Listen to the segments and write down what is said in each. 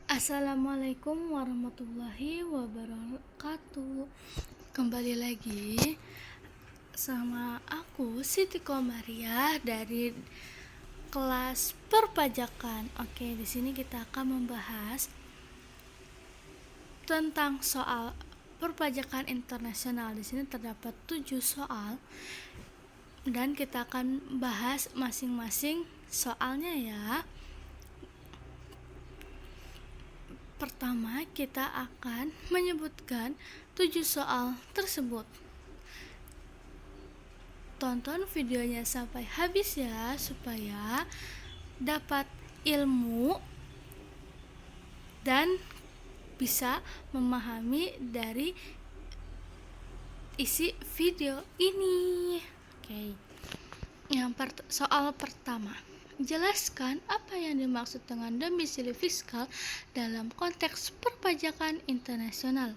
Assalamualaikum warahmatullahi wabarakatuh. Kembali lagi sama aku Siti Komaria dari kelas perpajakan. Oke, di sini kita akan membahas tentang soal perpajakan internasional. Di sini terdapat 7 soal dan kita akan bahas masing-masing soalnya ya. Pertama, kita akan menyebutkan 7 soal tersebut. Tonton videonya sampai habis ya, supaya dapat ilmu dan bisa memahami dari isi video ini. Oke. Soal pertama. Jelaskan apa yang dimaksud dengan domisili fiskal dalam konteks perpajakan internasional.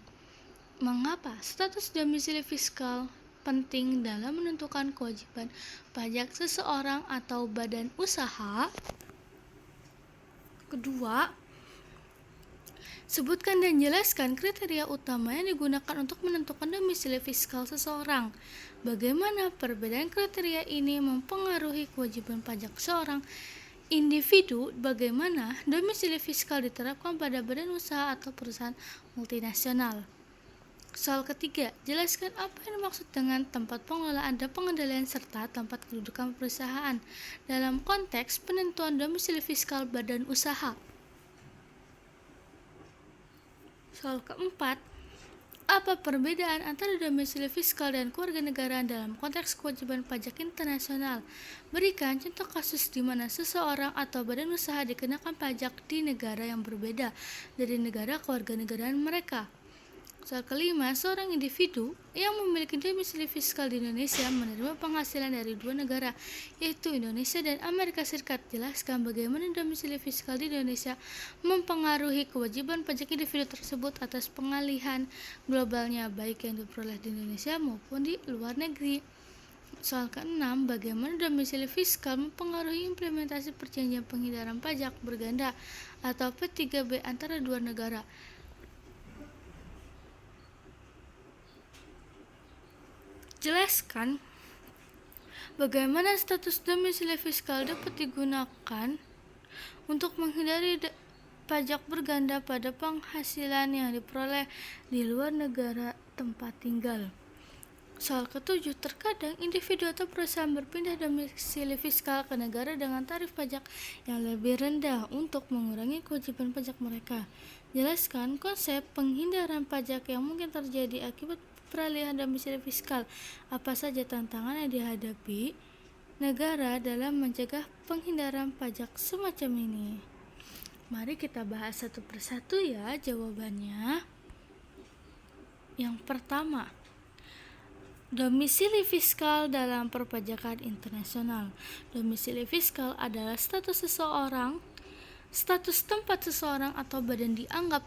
Mengapa status domisili fiskal penting dalam menentukan kewajiban pajak seseorang atau badan usaha? Kedua, sebutkan dan jelaskan kriteria utama yang digunakan untuk menentukan domisili fiskal seseorang. Bagaimana perbedaan kriteria ini mempengaruhi kewajiban pajak seorang individu? Bagaimana domisili fiskal diterapkan pada badan usaha atau perusahaan multinasional? Soal ketiga, jelaskan apa yang dimaksud dengan tempat pengelolaan dan pengendalian serta tempat kedudukan perusahaan dalam konteks penentuan domisili fiskal badan usaha. Soal keempat, apa perbedaan antara domisili fiskal dan kewarganegaraan dalam konteks kewajiban pajak internasional? Berikan contoh kasus di mana seseorang atau badan usaha dikenakan pajak di negara yang berbeda dari negara kewarganegaraan mereka. Soal kelima, seorang individu yang memiliki domisili fiskal di Indonesia menerima penghasilan dari dua negara, yaitu Indonesia dan Amerika Serikat. Jelaskan bagaimana domisili fiskal di Indonesia mempengaruhi kewajiban pajak individu tersebut atas pengalihan globalnya, baik yang diperoleh di Indonesia maupun di luar negeri. Soal keenam, bagaimana domisili fiskal mempengaruhi implementasi perjanjian penghindaran pajak berganda atau P3B antara dua negara. Jelaskan bagaimana status domisili fiskal dapat digunakan untuk menghindari pajak berganda pada penghasilan yang diperoleh di luar negara tempat tinggal. Soal ketujuh, terkadang individu atau perusahaan berpindah domisili fiskal ke negara dengan tarif pajak yang lebih rendah untuk mengurangi kewajiban pajak mereka. Jelaskan konsep penghindaran pajak yang mungkin terjadi akibat peralihan domisili fiskal. Apa saja tantangan yang dihadapi negara dalam mencegah penghindaran pajak semacam ini? Mari kita bahas satu persatu ya jawabannya. Yang pertama, domisili fiskal dalam perpajakan internasional. Domisili fiskal adalah status tempat seseorang atau badan dianggap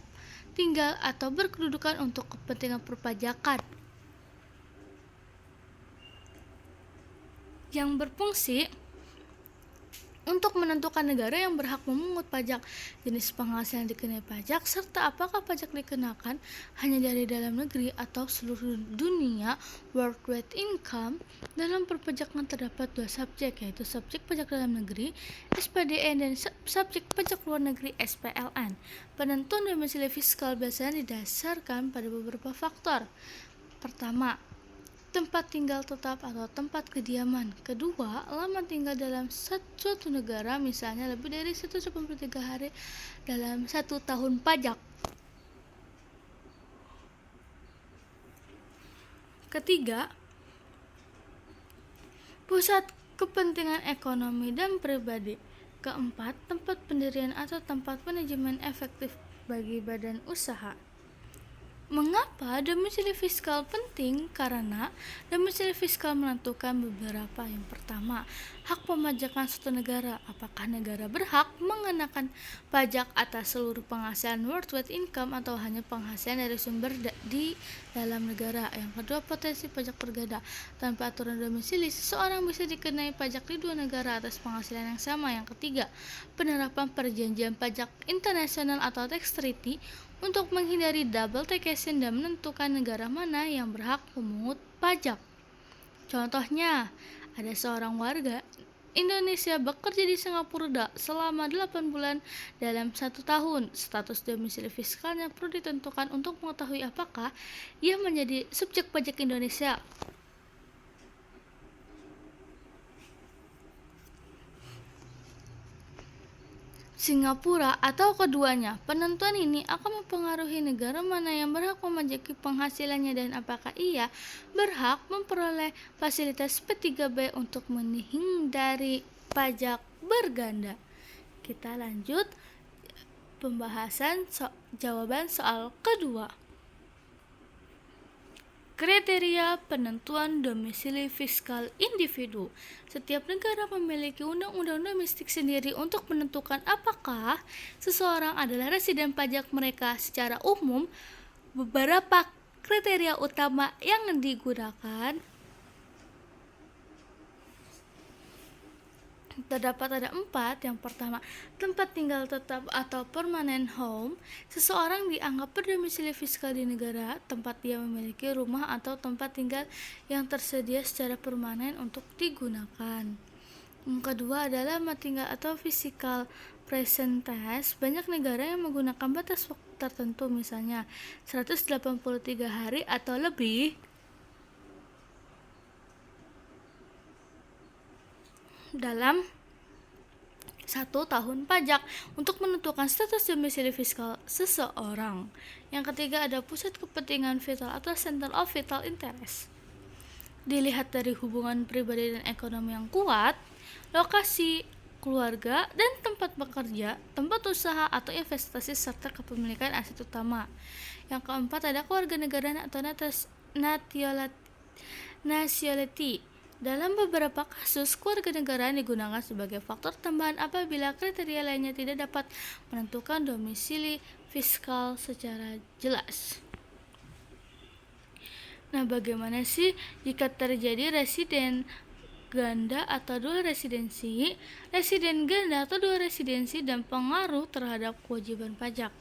tinggal atau berkedudukan untuk kepentingan perpajakan, yang berfungsi untuk menentukan negara yang berhak memungut pajak, jenis penghasilan dikenai pajak, serta apakah pajak dikenakan hanya dari dalam negeri atau seluruh dunia. Worldwide income. Dalam perpajakan terdapat dua subjek, yaitu subjek pajak dalam negeri (SPDN) dan subjek pajak luar negeri (SPLN). Penentuan domisili fiskal biasanya didasarkan pada beberapa faktor. Pertama, tempat tinggal tetap atau tempat kediaman. Kedua, lama tinggal dalam suatu negara, misalnya lebih dari 183 hari dalam 1 tahun pajak. Ketiga, pusat kepentingan ekonomi dan pribadi. Keempat, tempat pendirian atau tempat manajemen efektif bagi badan usaha. Mengapa domisili fiskal penting? Karena domisili fiskal menentukan beberapa. Yang pertama, hak pemajakan suatu negara. Apakah negara berhak mengenakan pajak atas seluruh penghasilan worldwide income atau hanya penghasilan dari sumber di dalam negara? Yang kedua, potensi pajak berganda. Tanpa aturan domisili, seseorang bisa dikenai pajak di dua negara atas penghasilan yang sama. Yang ketiga, penerapan perjanjian pajak internasional atau tax treaty untuk menghindari double taxation dan menentukan negara mana yang berhak memungut pajak. Contohnya, ada seorang warga Indonesia bekerja di Singapura selama 8 bulan dalam 1 tahun. Status domisili fiskalnya perlu ditentukan untuk mengetahui apakah ia menjadi subjek pajak Indonesia. Singapura atau keduanya. Penentuan ini akan mempengaruhi negara mana yang berhak memajaki penghasilannya dan apakah ia berhak memperoleh fasilitas P3B untuk menghindari pajak berganda. Kita lanjut pembahasan jawaban soal kedua. Kriteria penentuan domisili fiskal individu. Setiap negara memiliki undang-undang domestik sendiri untuk menentukan apakah seseorang adalah residen pajak mereka. Secara umum, beberapa kriteria utama yang digunakan terdapat ada 4. Yang pertama, tempat tinggal tetap atau permanent home. Seseorang dianggap berdomisili fiskal di negara tempat dia memiliki rumah atau tempat tinggal yang tersedia secara permanen untuk digunakan. Yang kedua adalah lama tinggal atau physical presence. Banyak negara yang menggunakan batas waktu tertentu, misalnya 183 hari atau lebih dalam 1 tahun pajak untuk menentukan status domisili fiskal seseorang. Yang ketiga ada pusat kepentingan vital atau center of vital interest. Dilihat dari hubungan pribadi dan ekonomi yang kuat, lokasi keluarga dan tempat bekerja, tempat usaha atau investasi serta kepemilikan aset utama. Yang keempat ada kewarganegaraan atau nationality. Dalam beberapa kasus, kewarganegaraan digunakan sebagai faktor tambahan apabila kriteria lainnya tidak dapat menentukan domisili fiskal secara jelas. Nah, bagaimana sih jika terjadi residen ganda atau dual residensi, residen ganda atau dual residensi dan pengaruh terhadap kewajiban pajak?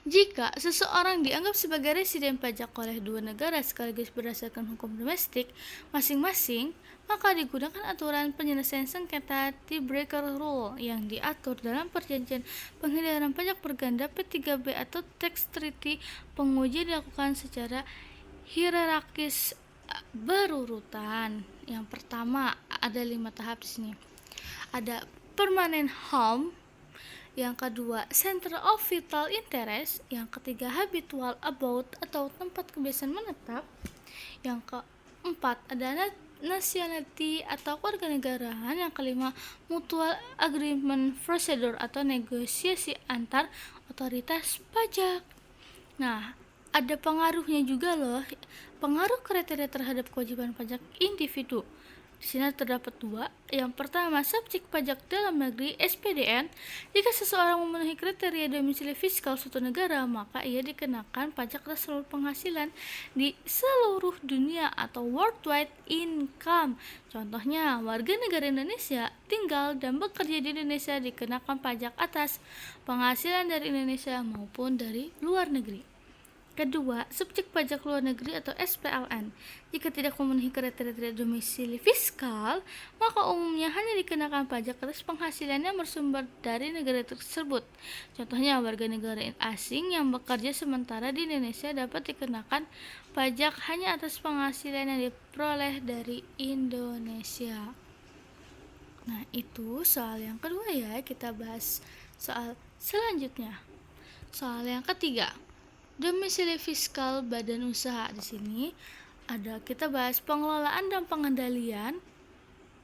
Jika seseorang dianggap sebagai residen pajak oleh dua negara sekaligus berdasarkan hukum domestik masing-masing, maka digunakan aturan penyelesaian sengketa tiebreaker rule yang diatur dalam perjanjian penghindaran pajak berganda P3B atau tax treaty. Pengujian dilakukan secara hierarkis berurutan. Yang pertama ada 5 tahap di sini. Ada permanent home. Yang kedua, center of vital interest. Yang ketiga, habitual abode atau tempat kebiasaan menetap. Yang keempat, ada nationality atau kewarganegaraan. Yang kelima, mutual agreement procedure atau negosiasi antar otoritas pajak. Nah, ada pengaruhnya juga loh. Pengaruh kriteria terhadap kewajiban pajak individu. Di sini terdapat 2. Yang pertama, subjek pajak dalam negeri (SPDN). Jika seseorang memenuhi kriteria domisili fiskal suatu negara, maka ia dikenakan pajak atas seluruh penghasilan di seluruh dunia atau worldwide income. Contohnya, warga negara Indonesia tinggal dan bekerja di Indonesia dikenakan pajak atas penghasilan dari Indonesia maupun dari luar negeri. Kedua, subjek pajak luar negeri atau SPLN. Jika tidak memenuhi kriteria domisili fiskal, maka umumnya hanya dikenakan pajak atas penghasilan yang bersumber dari negara tersebut. Contohnya, warga negara asing yang bekerja sementara di Indonesia dapat dikenakan pajak hanya atas penghasilan yang diperoleh dari Indonesia. Nah, itu soal yang kedua ya. Kita bahas soal selanjutnya. Soal yang ketiga, domisili fiskal badan usaha. Di sini ada kita bahas pengelolaan dan pengendalian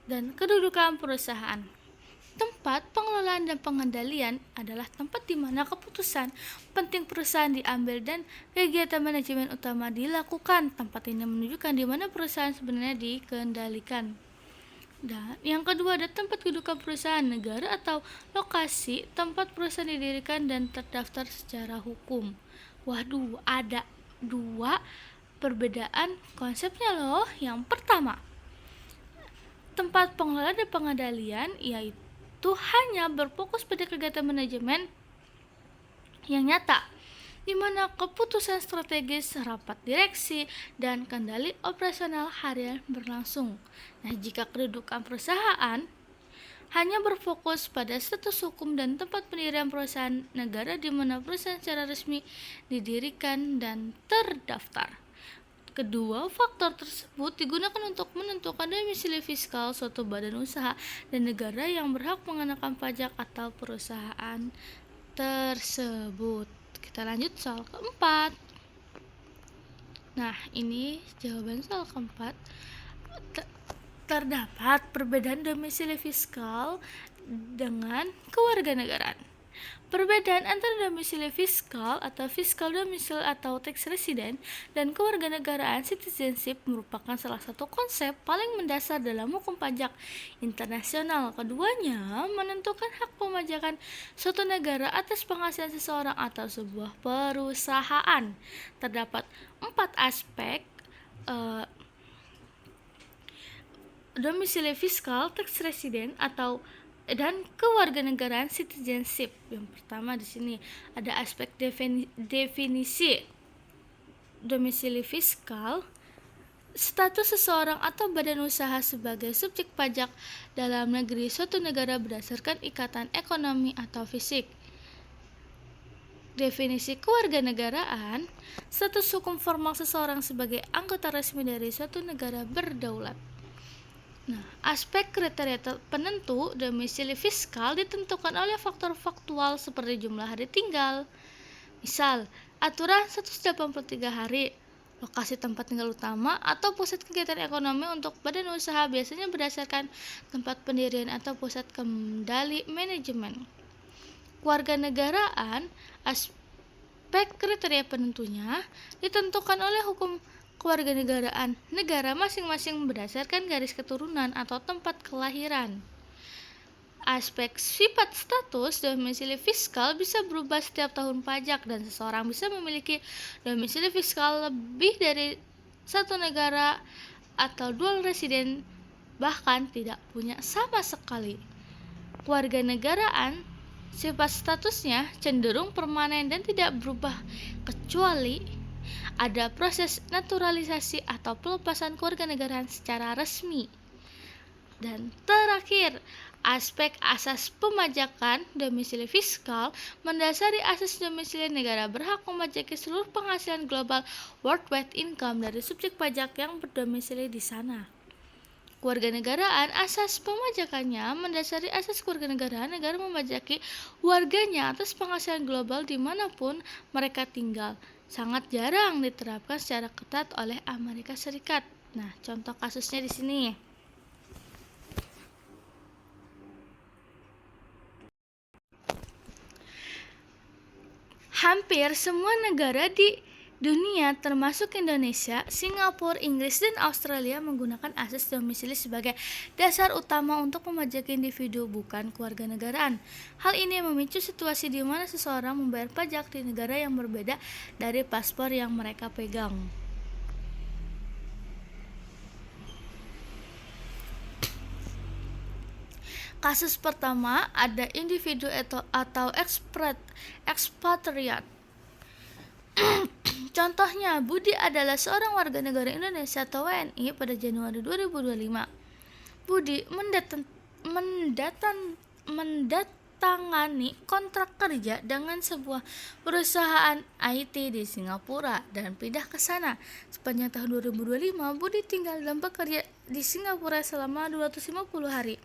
dan kedudukan perusahaan. Tempat pengelolaan dan pengendalian adalah tempat di mana keputusan penting perusahaan diambil dan kegiatan manajemen utama dilakukan. Tempat ini menunjukkan di mana perusahaan sebenarnya dikendalikan. Dan yang kedua ada tempat kedudukan perusahaan, negara atau lokasi tempat perusahaan didirikan dan terdaftar secara hukum. Waduh, ada dua perbedaan konsepnya loh. Yang pertama, tempat pengelolaan dan pengendalian yaitu hanya berfokus pada kegiatan manajemen yang nyata, di mana keputusan strategis, rapat direksi, dan kendali operasional harian berlangsung. Nah, jika kedudukan perusahaan hanya berfokus pada status hukum dan tempat pendirian perusahaan, negara di mana perusahaan secara resmi didirikan dan terdaftar. Kedua faktor tersebut digunakan untuk menentukan domisili fiskal suatu badan usaha dan negara yang berhak mengenakan pajak atau perusahaan tersebut. Kita lanjut soal keempat. Nah, ini jawaban soal keempat. Terdapat perbedaan domisili fiskal dengan kewarganegaraan. Perbedaan antara domisili fiskal atau fiskal domisil atau tax resident dan kewarganegaraan citizenship merupakan salah satu konsep paling mendasar dalam hukum pajak internasional. Keduanya menentukan hak pemajakan suatu negara atas penghasilan seseorang atau sebuah perusahaan. Terdapat 4 aspek domisili fiskal, tax resident atau dan kewarganegaraan citizenship. Yang pertama di sini ada aspek definisi domisili fiskal, status seseorang atau badan usaha sebagai subjek pajak dalam negeri suatu negara berdasarkan ikatan ekonomi atau fisik. Definisi kewarganegaraan, status hukum formal seseorang sebagai anggota resmi dari suatu negara berdaulat. Nah, aspek kriteria penentu domisili fiskal ditentukan oleh faktor faktual seperti jumlah hari tinggal. Misal, aturan 183 hari, lokasi tempat tinggal utama atau pusat kegiatan ekonomi untuk badan usaha biasanya berdasarkan tempat pendirian atau pusat kendali manajemen. Kewarganegaraan, aspek kriteria penentunya ditentukan oleh hukum kewarganegaraan negara masing-masing berdasarkan garis keturunan atau tempat kelahiran. Aspek sifat status domisili fiskal bisa berubah setiap tahun pajak dan seseorang bisa memiliki domisili fiskal lebih dari satu negara atau dual resident, bahkan tidak punya sama sekali. Kewarganegaraan, sifat statusnya cenderung permanen dan tidak berubah kecuali ada proses naturalisasi atau pelepasan kewarganegaraan secara resmi. Dan terakhir, aspek asas pemajakan domisili fiskal mendasari asas domisili negara berhak memajaki seluruh penghasilan global worldwide income dari subjek pajak yang berdomisili di sana. Kewarganegaraan, asas pemajakannya mendasari asas kewarganegaraan negara memajaki warganya atas penghasilan global dimanapun mereka tinggal. Sangat jarang diterapkan secara ketat oleh Amerika Serikat. Nah, contoh kasusnya di sini. Hampir semua negara di dunia termasuk Indonesia, Singapura, Inggris, dan Australia menggunakan asas domisili sebagai dasar utama untuk memajaki individu, bukan kewarganegaraan. Hal ini memicu situasi di mana seseorang membayar pajak di negara yang berbeda dari paspor yang mereka pegang. Kasus pertama ada individu atau ekspatriat. Contohnya, Budi adalah seorang warga negara Indonesia atau WNI pada Januari 2025. Budi mendatangani kontrak kerja dengan sebuah perusahaan IT di Singapura dan pindah ke sana. Sepanjang tahun 2025, Budi tinggal dan bekerja di Singapura selama 250 hari.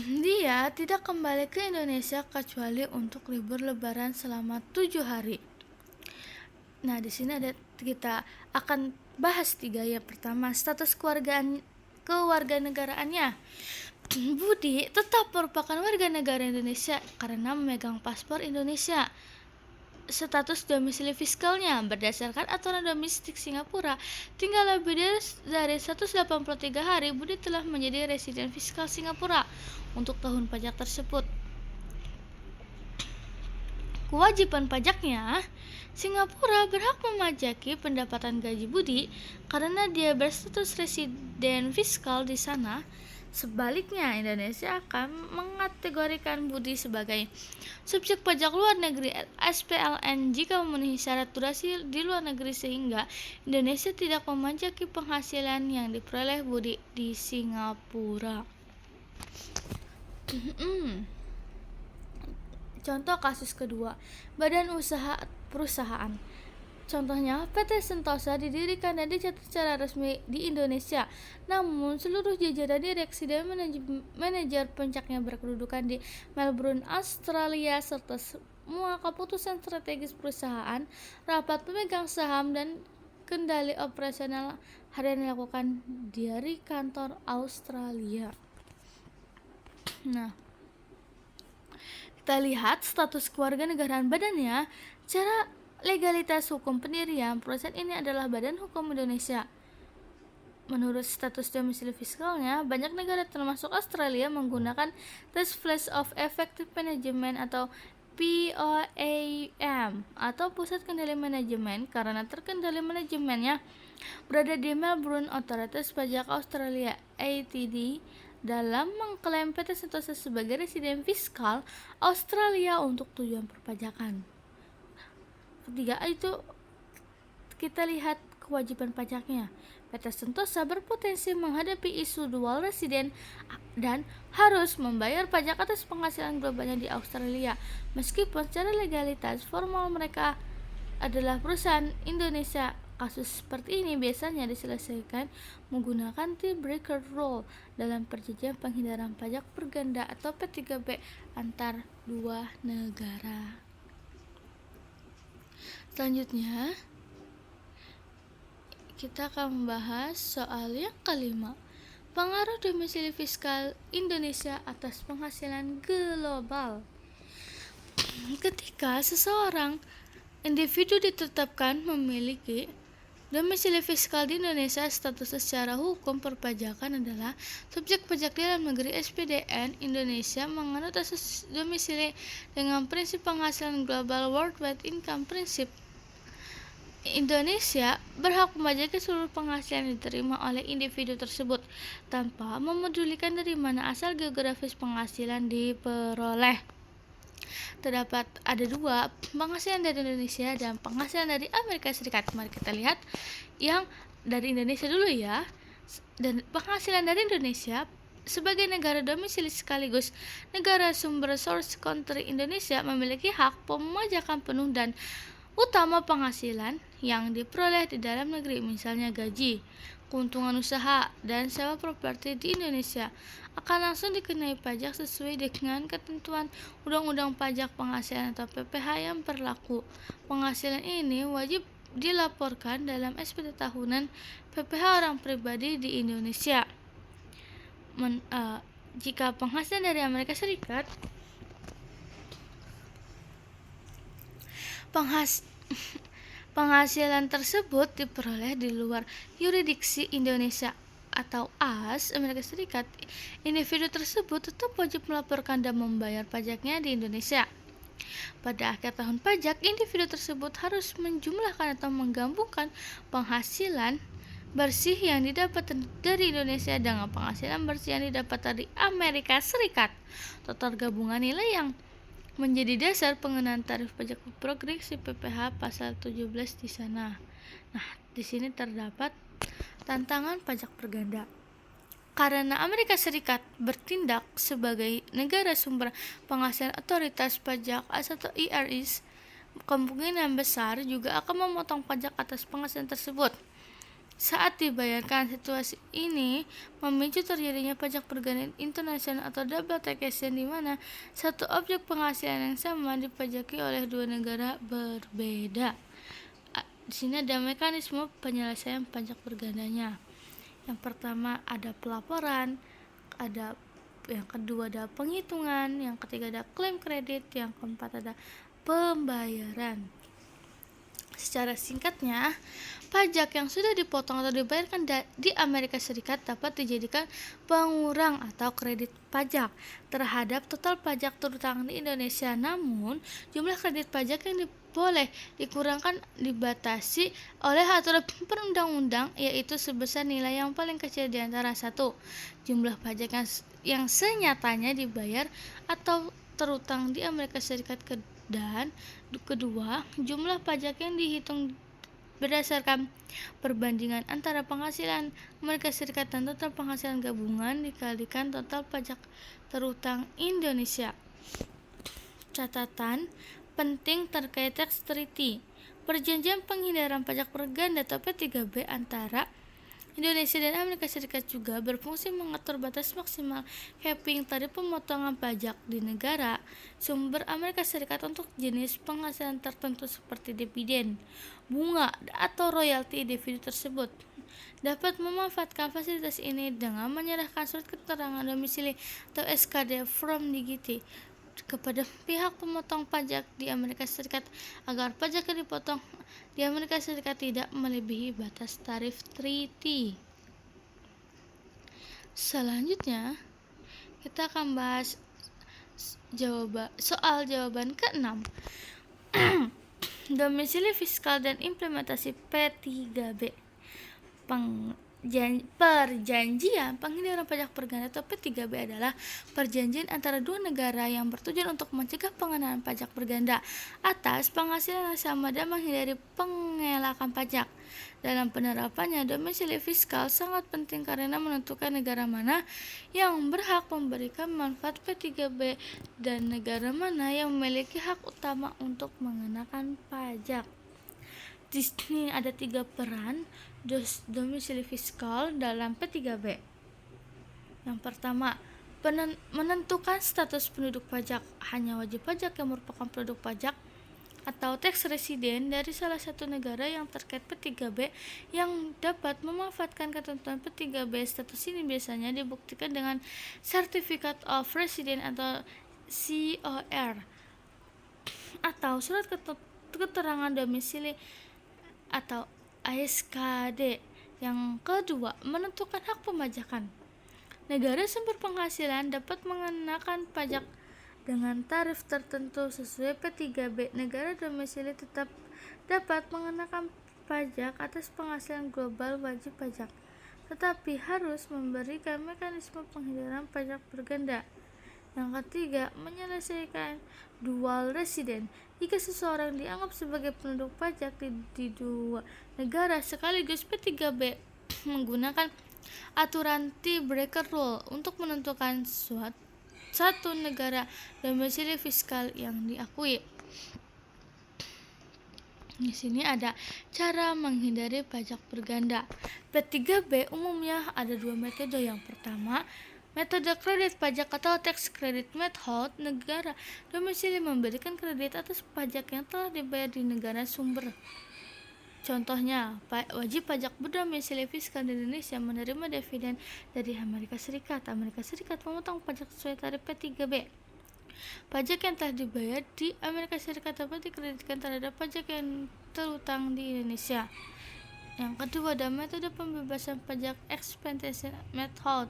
Dia tidak kembali ke Indonesia kecuali untuk libur lebaran selama 7 hari. Nah, di sini kita akan bahas 3 ya. Pertama, status kewarganegaraannya. Budi tetap merupakan warga negara Indonesia karena memegang paspor Indonesia. Status domisili fiskalnya berdasarkan aturan domestik Singapura, tinggal lebih dari 183 hari Budi telah menjadi residen fiskal Singapura untuk tahun pajak tersebut. Kewajiban pajaknya, Singapura berhak memajaki pendapatan gaji Budi karena dia berstatus residen fiskal di sana. Sebaliknya, Indonesia akan mengategorikan Budi sebagai subjek pajak luar negeri SPLN jika memenuhi syarat durasi di luar negeri, sehingga Indonesia tidak memajaki penghasilan yang diperoleh Budi di Singapura. Contoh kasus kedua, badan usaha perusahaan. Contohnya, PT Sentosa didirikan dan dicatat secara resmi di Indonesia, namun seluruh jajaran direksi dan manajer puncaknya berkedudukan di Melbourne, Australia, serta semua keputusan strategis perusahaan, rapat pemegang saham, dan kendali operasional harian dilakukan dari kantor Australia. Nah, kita lihat status kewarganegaraan badannya. Cara legalitas hukum pendirian perusahaan ini adalah Badan Hukum Indonesia. Menurut status domisili fiskalnya, banyak negara termasuk Australia menggunakan Test Place of Effective Management atau POAM atau Pusat Kendali Manajemen karena terkendali manajemennya berada di Melbourne. Otoritas Pajak Australia ATD dalam mengklaim PT Sentosa sebagai residen fiskal Australia untuk tujuan perpajakan. Ketiga, itu kita lihat kewajiban pajaknya. PT Sentosa berpotensi menghadapi isu dual residen dan harus membayar pajak atas penghasilan globalnya di Australia, meskipun secara legalitas formal mereka adalah perusahaan Indonesia. Kasus seperti ini biasanya diselesaikan menggunakan tiebreaker rule dalam perjanjian penghindaran pajak berganda atau P3B antar dua negara. Selanjutnya, kita akan membahas soal yang kelima, pengaruh domisili fiskal Indonesia atas penghasilan global. Ketika seseorang individu ditetapkan memiliki domisili fiskal di Indonesia, status secara hukum perpajakan adalah subjek pajak di dalam negeri. SPDN Indonesia menganut asas domisili dengan prinsip penghasilan global Worldwide Income Principle. Indonesia berhak memajaki seluruh penghasilan yang diterima oleh individu tersebut tanpa memedulikan dari mana asal geografis penghasilan diperoleh. Terdapat ada dua, penghasilan dari Indonesia dan penghasilan dari Amerika Serikat. Mari kita lihat yang dari Indonesia dulu ya. Dan penghasilan dari Indonesia sebagai negara domisili sekaligus negara sumber source country, Indonesia memiliki hak pemajakan penuh dan utama penghasilan yang diperoleh di dalam negeri, misalnya gaji, keuntungan usaha, dan sewa properti di Indonesia akan langsung dikenai pajak sesuai dengan ketentuan Undang-Undang Pajak Penghasilan atau PPh yang berlaku. Penghasilan ini wajib dilaporkan dalam SPT tahunan PPh orang pribadi di Indonesia. Jika penghasilan dari Amerika Serikat, penghasilan tersebut diperoleh di luar yurisdiksi Indonesia atau AS Amerika Serikat, individu tersebut tetap wajib melaporkan dan membayar pajaknya di Indonesia. Pada akhir tahun pajak, individu tersebut harus menjumlahkan atau menggabungkan penghasilan bersih yang didapat dari Indonesia dengan penghasilan bersih yang didapat dari Amerika Serikat. Total gabungan nilai yang menjadi dasar pengenaan tarif pajak progresi PPh pasal 17 di sana. Nah, di sini terdapat tantangan pajak berganda. Karena Amerika Serikat bertindak sebagai negara sumber penghasilan otoritas pajak atau IRS, kemungkinan besar juga akan memotong pajak atas penghasilan tersebut. Saat dibayarkan, situasi ini memicu terjadinya pajak berganda internasional atau double taxation, di mana satu objek penghasilan yang sama dipajaki oleh dua negara berbeda. Di sini ada mekanisme penyelesaian pajak bergandanya. Yang pertama ada pelaporan, yang kedua ada penghitungan, yang ketiga ada klaim kredit, yang keempat ada pembayaran. Secara singkatnya, pajak yang sudah dipotong atau dibayarkan di Amerika Serikat dapat dijadikan pengurang atau kredit pajak terhadap total pajak terutang di Indonesia. Namun, jumlah kredit pajak yang boleh dikurangkan dibatasi oleh aturan perundang-undang, yaitu sebesar nilai yang paling kecil di antara satu, jumlah pajak yang senyatanya dibayar atau terutang di Amerika Serikat, dan kedua, jumlah pajak yang dihitung berdasarkan perbandingan antara penghasilan Amerika Serikat dan total penghasilan gabungan dikalikan total pajak terutang Indonesia. Catatan penting terkait tax treaty, perjanjian penghindaran pajak berganda atau P3B antara Indonesia dan Amerika Serikat juga berfungsi mengatur batas maksimal capping tarif pemotongan pajak di negara sumber Amerika Serikat untuk jenis penghasilan tertentu seperti dividen, bunga, atau royalti individu tersebut. Dapat memanfaatkan fasilitas ini dengan menyerahkan surat keterangan domisili atau SKD from Digiti kepada pihak pemotong pajak di Amerika Serikat agar pajak yang dipotong di Amerika Serikat tidak melebihi batas tarif treaty. Selanjutnya, kita akan bahas soal jawaban ke-6. Domisili fiskal dan implementasi P3B. Perjanjian penghindaran pajak berganda atau P3B adalah perjanjian antara dua negara yang bertujuan untuk mencegah pengenaan pajak berganda atas penghasilan yang sama dan menghindari pengelakan pajak. Dalam penerapannya, domisili fiskal sangat penting karena menentukan negara mana yang berhak memberikan manfaat P3B dan negara mana yang memiliki hak utama untuk mengenakan pajak. Di sini ada 3 peran domisili fiskal dalam P3B. Yang pertama, menentukan status penduduk pajak. Hanya wajib pajak yang merupakan penduduk pajak atau tax resident dari salah satu negara yang terkait P3B yang dapat memanfaatkan ketentuan P3B. Status ini biasanya dibuktikan dengan Certificate of Residence atau COR atau surat keterangan domisili atau ASKD. Yang kedua, menentukan hak pemajakan. Negara sumber penghasilan dapat mengenakan pajak dengan tarif tertentu sesuai P3B. Negara domisili tetap dapat mengenakan pajak atas penghasilan global wajib pajak, tetapi harus memberikan mekanisme penghindaran pajak berganda. Yang ketiga, menyelesaikan dual resident. Jika seseorang dianggap sebagai penduduk pajak di dua negara sekaligus, P3B menggunakan aturan tiebreaker rule untuk menentukan satu negara domisili fiskal yang diakui. Di sini ada cara menghindari pajak berganda. P3B umumnya ada 2 metode. Yang pertama, metode kredit pajak atau tax credit method. Negara domisili memberikan kredit atas pajak yang telah dibayar di negara sumber. Contohnya, wajib pajak berdomisili fiskal di Indonesia menerima dividen dari Amerika Serikat. Amerika Serikat memotong pajak sesuai tarif P3B. Pajak yang telah dibayar di Amerika Serikat dapat dikreditkan terhadap pajak yang terutang di Indonesia. Yang kedua ada metode pembebasan pajak expensation method.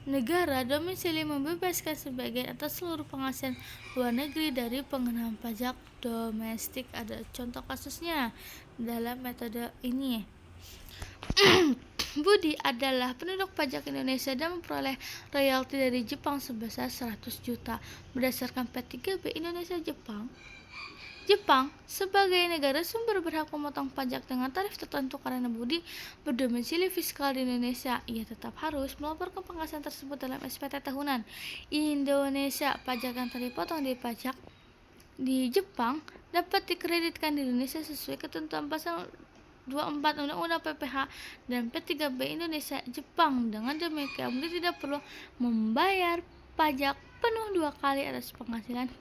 Negara domisili membebaskan sebagian atau seluruh penghasilan luar negeri dari pengenaan pajak domestik. Ada contoh kasusnya dalam metode ini. Budi adalah penduduk pajak Indonesia dan memperoleh royalti dari Jepang sebesar 100 juta. Berdasarkan P3B Jepang sebagai negara sumber berhak memotong pajak dengan tarif tertentu karena Budi berdomisili fiskal di Indonesia. Ia tetap harus melaporkan penghasilan tersebut dalam SPT tahunan. Indonesia, pajak yang terpotong di pajak di Jepang dapat dikreditkan di Indonesia sesuai ketentuan pasal 24 Undang-Undang PPH dan P3B Indonesia Jepang. Dengan demikian, Budi tidak perlu membayar pajak penuh 2 kali atas penghasilan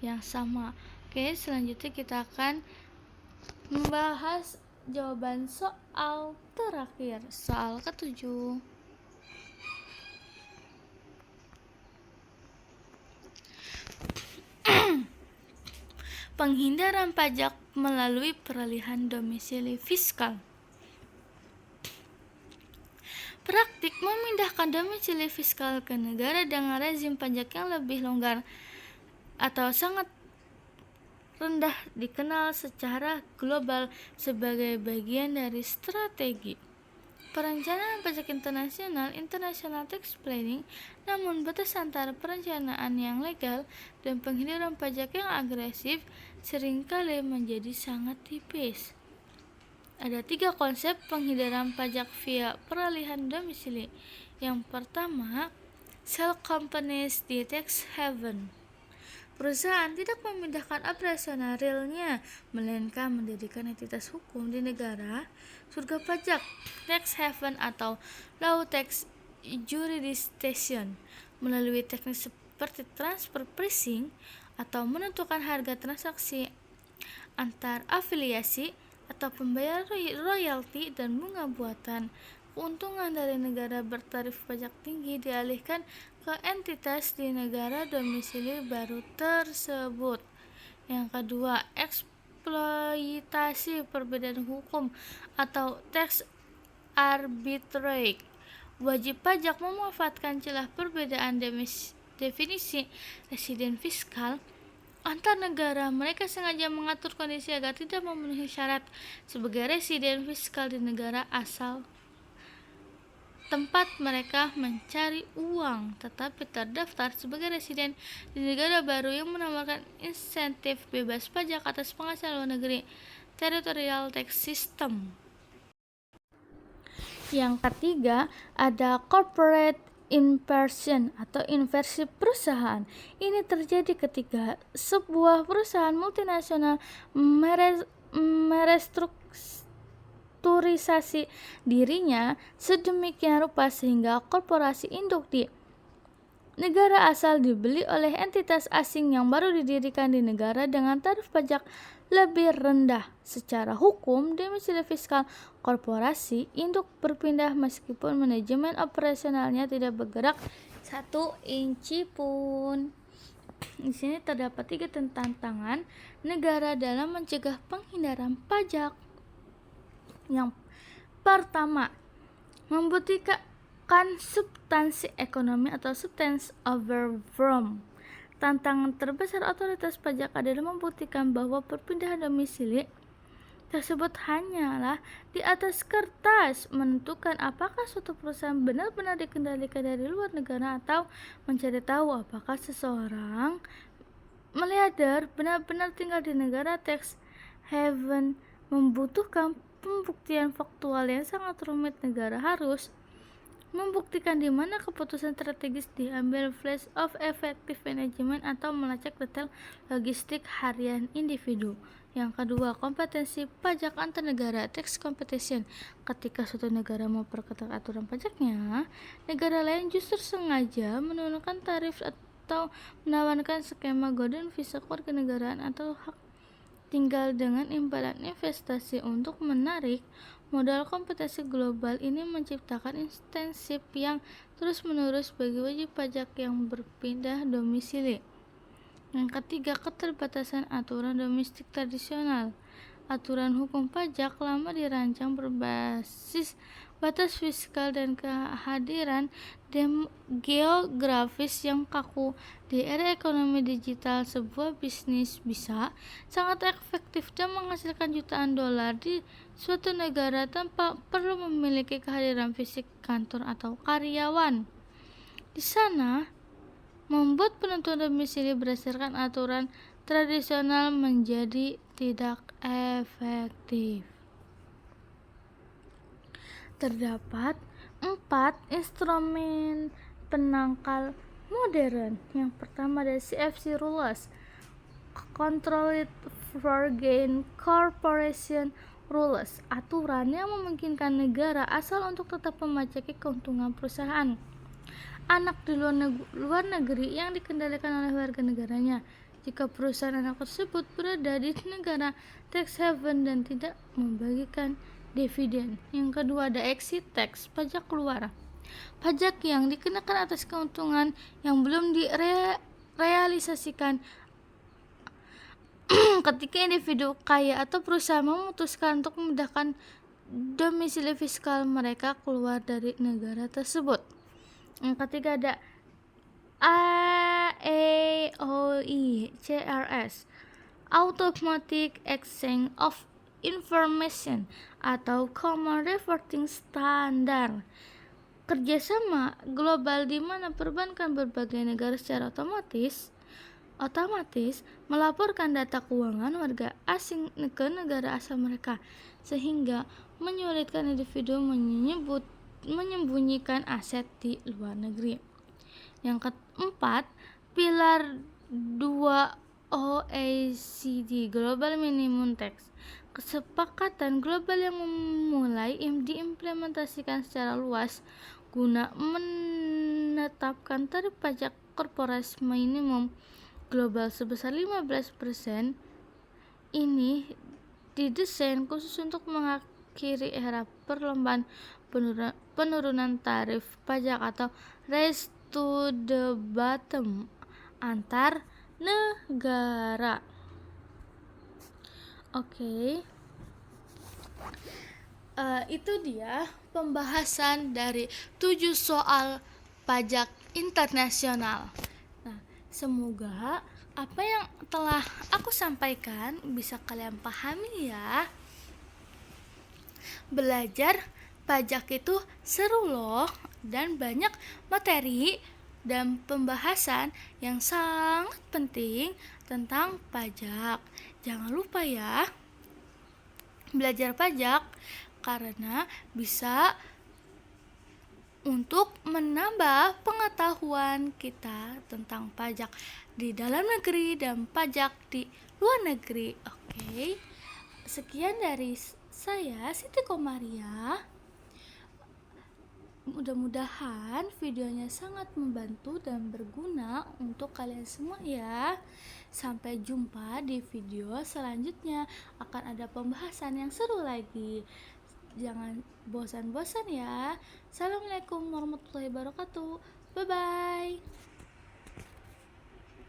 yang sama. Oke, selanjutnya kita akan membahas jawaban soal terakhir, soal ke-7. Penghindaran pajak melalui peralihan domisili fiskal. Praktik memindahkan domisili fiskal ke negara dengan rezim pajak yang lebih longgar atau sangat rendah dikenal secara global sebagai bagian dari strategi perencanaan pajak internasional (international tax planning). Namun batas antara perencanaan yang legal dan penghindaran pajak yang agresif seringkali menjadi sangat tipis. Ada 3 konsep penghindaran pajak via peralihan domisili. Yang pertama, shell companies di tax haven. Perusahaan tidak memindahkan operasional realnya, melainkan mendirikan entitas hukum di negara surga pajak, tax haven atau low tax jurisdiction, melalui teknik seperti transfer pricing atau menentukan harga transaksi antar afiliasi atau pembayaran royalti dan bunga buatan. Keuntungan dari negara bertarif pajak tinggi dialihkan ke entitas di negara domisili baru tersebut. Yang kedua, eksploitasi perbedaan hukum atau tax arbitrage. Wajib pajak memanfaatkan celah perbedaan definisi residen fiskal antar negara. Mereka sengaja mengatur kondisi agar tidak memenuhi syarat sebagai residen fiskal di negara asal tempat mereka mencari uang, tetapi terdaftar sebagai residen di negara baru yang menawarkan insentif bebas pajak atas penghasilan luar negeri, territorial tax system. Yang ketiga, ada corporate inversion atau inversi perusahaan. Ini terjadi ketika sebuah perusahaan multinasional merestrukturisasi dirinya sedemikian rupa sehingga korporasi induk di negara asal dibeli oleh entitas asing yang baru didirikan di negara dengan tarif pajak lebih rendah. Secara hukum, domisili fiskal korporasi induk berpindah meskipun manajemen operasionalnya tidak bergerak 1 inci pun. Di sini terdapat 3 tantangan negara dalam mencegah penghindaran pajak. Yang pertama, membuktikan substansi ekonomi atau substance over form. Tantangan terbesar otoritas pajak adalah membuktikan bahwa perpindahan domisili tersebut hanyalah di atas kertas, menentukan apakah suatu perusahaan benar-benar dikendalikan dari luar negara, atau mencari tahu apakah seseorang miliarder benar-benar tinggal di negara tax haven membutuhkan pembuktian faktual yang sangat rumit. Negara harus membuktikan di mana keputusan strategis diambil, flash of effective management, atau melacak detail logistik harian individu. Yang kedua, kompetensi pajak antar negara, tax competition. Ketika suatu negara memperketat aturan pajaknya, negara lain justru sengaja menurunkan tarif atau menawarkan skema golden visa kewarganegaraan atau hak tinggal dengan imbalan investasi untuk menarik modal. Kompetisi global ini menciptakan insentif yang terus-menerus bagi wajib pajak yang berpindah domisili. Yang ketiga, keterbatasan aturan domestik tradisional. Aturan hukum pajak lama dirancang berbasis batas fiskal dan kehadiran geografis yang kaku. Di era ekonomi digital, sebuah bisnis bisa sangat efektif dan menghasilkan jutaan dolar di suatu negara tanpa perlu memiliki kehadiran fisik kantor atau karyawan. Di sana, membuat penentuan domisili berdasarkan aturan tradisional menjadi tidak efektif. Terdapat 4 instrumen penangkal modern. Yang pertama ada CFC rules, Controlled Foreign Corporation rules, aturan yang memungkinkan negara asal untuk tetap memajaki keuntungan perusahaan anak di luar negeri yang dikendalikan oleh warga negaranya. jika perusahaan anak tersebut berada di negara tax haven dan tidak membagikan dividen. Yang kedua ada exit tax, pajak keluar. Pajak yang dikenakan atas keuntungan yang belum direalisasikan ketika individu kaya atau perusahaan memutuskan untuk memindahkan domisili fiskal mereka keluar dari negara tersebut. Yang ketiga ada AAOE CRS, Automatic Exchange of Information atau Common Reporting Standard, kerjasama global di mana perbankan berbagai negara secara otomatis melaporkan data keuangan warga asing ke negara asal mereka, sehingga menyulitkan individu menyembunyikan aset di luar negeri. Yang keempat, pilar 2 OECD Global Minimum Tax, kesepakatan global yang mulai diimplementasikan secara luas guna menetapkan tarif pajak korporasi minimum global sebesar 15%. Ini didesain khusus untuk mengakhiri era perlombaan penurunan tarif pajak atau race to the bottom antar negara. Itu dia pembahasan dari 7 soal pajak internasional. Nah, semoga apa yang telah aku sampaikan bisa kalian pahami ya. Belajar pajak itu seru loh, dan banyak materi dan pembahasan yang sangat penting tentang pajak. Jangan lupa ya, belajar pajak karena bisa untuk menambah pengetahuan kita tentang pajak di dalam negeri dan pajak di luar negeri. Sekian dari saya, Siti Komaria. Mudah-mudahan videonya sangat membantu dan berguna untuk kalian semua ya. Sampai jumpa di video selanjutnya, akan ada pembahasan yang seru lagi. Jangan bosan-bosan ya. Assalamualaikum warahmatullahi wabarakatuh. Bye bye.